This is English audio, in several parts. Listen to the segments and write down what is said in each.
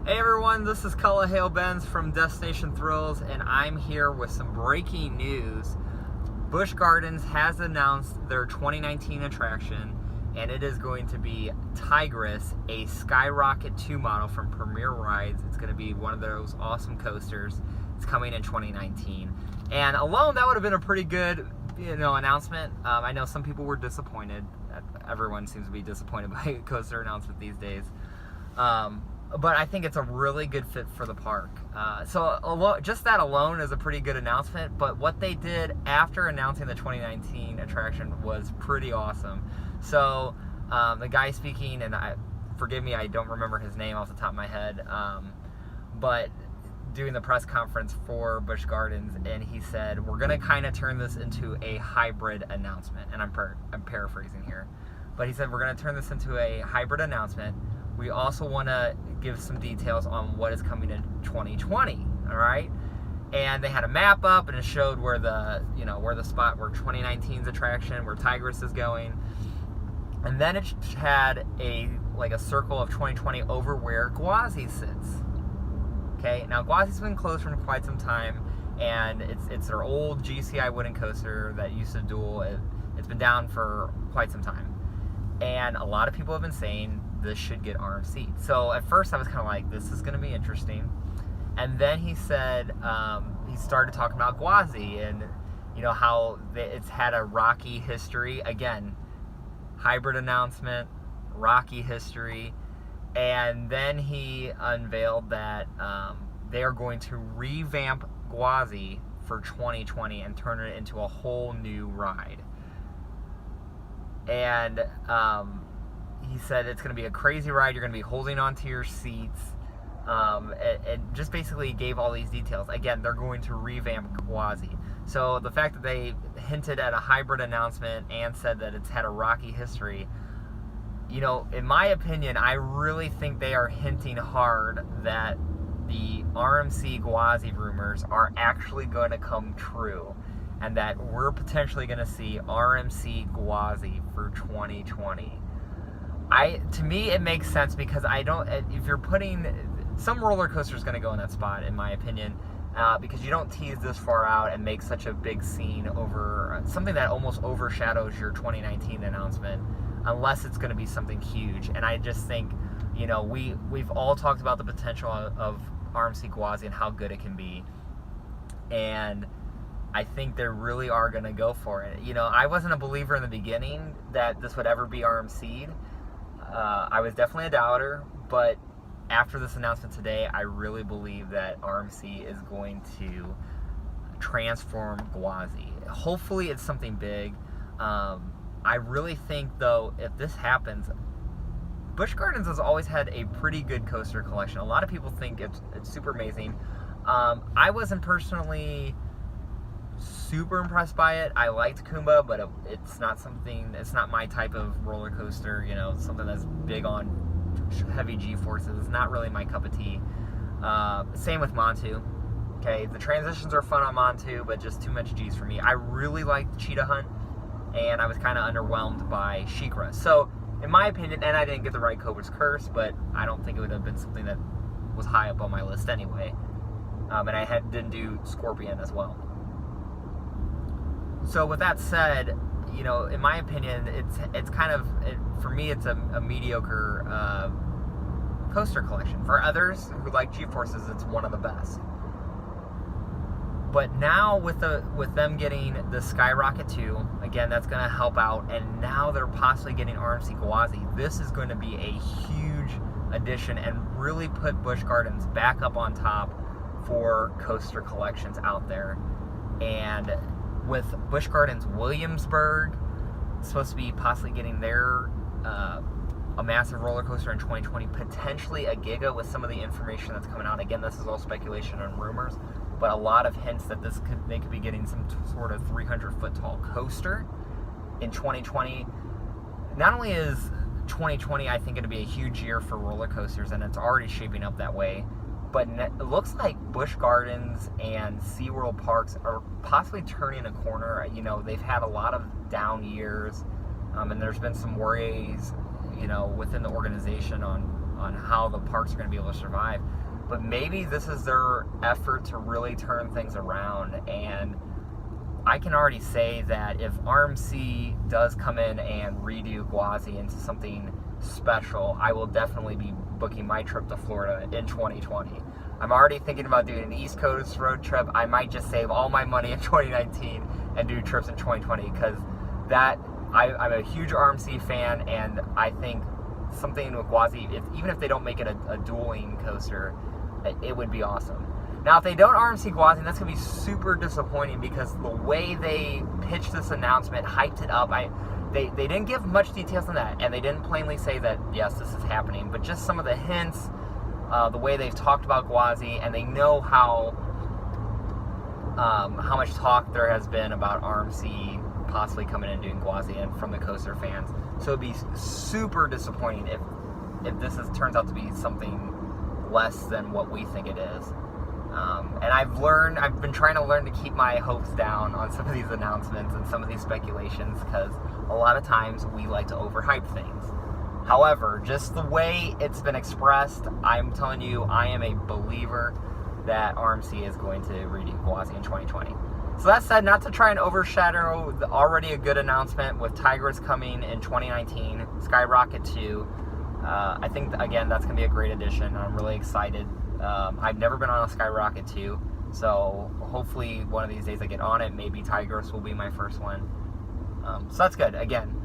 Hey everyone, this is Cullah Hale Benz from Destination Thrills, and I'm here with some breaking news. Busch Gardens has announced their 2019 attraction, and it is going to be Tigris, a Skyrocket 2 model from Premier Rides. It's going to be one of those awesome coasters. It's coming in 2019. And alone, that would have been a pretty good, announcement. I know some people were disappointed. Everyone seems to be disappointed by a coaster announcement these days. But I think it's a really good fit for the park. So just that alone is a pretty good announcement, but what they did after announcing the 2019 attraction was pretty awesome. So the guy speaking, and forgive me, I don't remember his name off the top of my head, but doing the press conference for Busch Gardens, and he said, we're going to kind of turn this into a hybrid announcement, and I'm paraphrasing here, but he said we're going to turn this into a hybrid announcement. We also want to give some details on what is coming in 2020, all right? And they had a map up, and it showed where the spot where 2019's attraction, where Tigris is going. And then it had a circle of 2020 over where Gwazi sits. Okay, now Gwazi's been closed for quite some time, and it's their old GCI wooden coaster that used to duel. It's been down for quite some time. And a lot of people have been saying this should get RMC. So at first I was kind of like, this is going to be interesting. And then he said, he started talking about Gwazi and, how it's had a rocky history. Again, hybrid announcement, rocky history. And then he unveiled that they are going to revamp Gwazi for 2020 and turn it into a whole new ride. And he said it's going to be a crazy ride. You're going to be holding onto your seats. And just basically gave all these details. Again, they're going to revamp Gwazi. So the fact that they hinted at a hybrid announcement and said that it's had a rocky history, in my opinion, I really think they are hinting hard that the Rmc Gwazi rumors are actually going to come true, and that we're potentially going to see Rmc Gwazi for 2020. To me, it makes sense because if you're putting, some roller coaster is going to go in that spot, in my opinion, because you don't tease this far out and make such a big scene over something that almost overshadows your 2019 announcement, unless it's going to be something huge. And I just think, we've all talked about the potential of Rmc Gwazi and how good it can be, and I think they really are going to go for it. I wasn't a believer in the beginning that this would ever be RMC'd. I was definitely a doubter, but after this announcement today, I really believe that RMC is going to transform Gwazi. Hopefully it's something big. I really think, though, if this happens, Busch Gardens has always had a pretty good coaster collection. A lot of people think it's super amazing. I wasn't personally super impressed by it. I liked Kumba, but it's not my type of roller coaster, something that's big on heavy G-forces. It's not really my cup of tea. Same with Montu. Okay, the transitions are fun on Montu, but just too much G's for me. I really liked Cheetah Hunt, and I was kind of underwhelmed by Sheikra. So, in my opinion, and I didn't get the right Cobra's Curse, but I don't think it would have been something that was high up on my list anyway. And I didn't do Scorpion as well. So with that said, in my opinion, it's kind of, for me, it's a mediocre coaster collection. For others who like G-forces, it's one of the best. But now with them getting the Skyrocket 2, again, that's going to help out, and now they're possibly getting Rmc Gwazi. This is going to be a huge addition and really put Busch Gardens back up on top for coaster collections out there. And with Busch Gardens Williamsburg supposed to be possibly getting their a massive roller coaster in 2020, potentially a Giga with some of the information that's coming out. Again, this is all speculation and rumors, but a lot of hints that they could be getting some sort of 300-foot tall coaster in 2020. Not only is 2020, I think, going to be a huge year for roller coasters, and it's already shaping up that way, but it looks like Busch Gardens and SeaWorld parks are possibly turning a corner. They've had a lot of down years, and there's been some worries, within the organization on on how the parks are going to be able to survive. But maybe this is their effort to really turn things around. And I can already say that if RMC does come in and redo Gwazi into something special, I will definitely be booking my trip to Florida in 2020. I'm already thinking about doing an East Coast road trip. I might just save all my money in 2019 and do trips in 2020, because I'm a huge RMC fan, and I think something with Gwazi, even if they don't make it a dueling coaster, it would be awesome. Now, if they don't RMC Gwazi, that's going to be super disappointing, because the way they pitched this announcement, hyped it up, they didn't give much details on that, and they didn't plainly say that, yes, this is happening, but just some of the hints, the way they've talked about Gwazi, and they know how much talk there has been about RMC possibly coming in and doing Gwazi, and from the coaster fans. So it'd be super disappointing if this turns out to be something less than what we think it is. And I've been trying to learn to keep my hopes down on some of these announcements and some of these speculations, because a lot of times we like to overhype things. However, just the way it's been expressed, I'm telling you, I am a believer that RMC is going to redo Gwazi in 2020. So that said, not to try and overshadow already a good announcement with Tigris coming in 2019, Skyrocket 2. I think, again, that's going to be a great addition. I'm really excited. I've never been on a Skyrocket 2, so hopefully one of these days I get on it. Maybe Tigris will be my first one. So that's good. Again,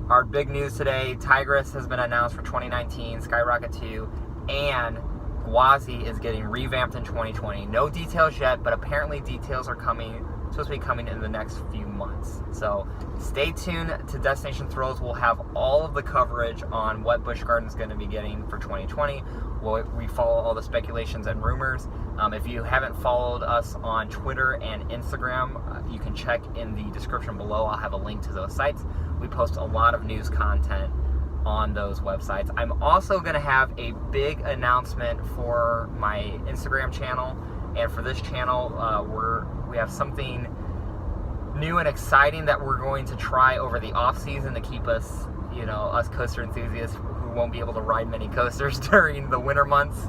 our big news today, Tigris has been announced for 2019, Skyrocket 2, and Gwazi is getting revamped in 2020. No details yet, but apparently details are supposed to be coming in the next few months. So stay tuned to Destination Thrills. We'll have all of the coverage on what Busch Gardens is going to be getting for 2020. We follow all the speculations and rumors. If you haven't followed us on Twitter and Instagram, you can check in the description below. I'll have a link to those sites. We post a lot of news content on those websites. I'm also going to have a big announcement for my Instagram channel, and for this channel, we have something new and exciting that we're going to try over the off season to keep us, us coaster enthusiasts who won't be able to ride many coasters during the winter months,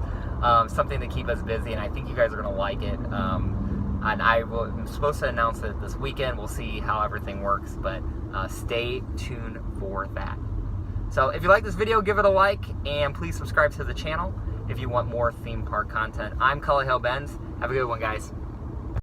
something to keep us busy, and I think you guys are going to like it. And I'm supposed to announce it this weekend. We'll see how everything works, but stay tuned for that. So if you like this video, give it a like, and please subscribe to the channel if you want more theme park content. I'm Cully Hill Benz. Have a good one, guys.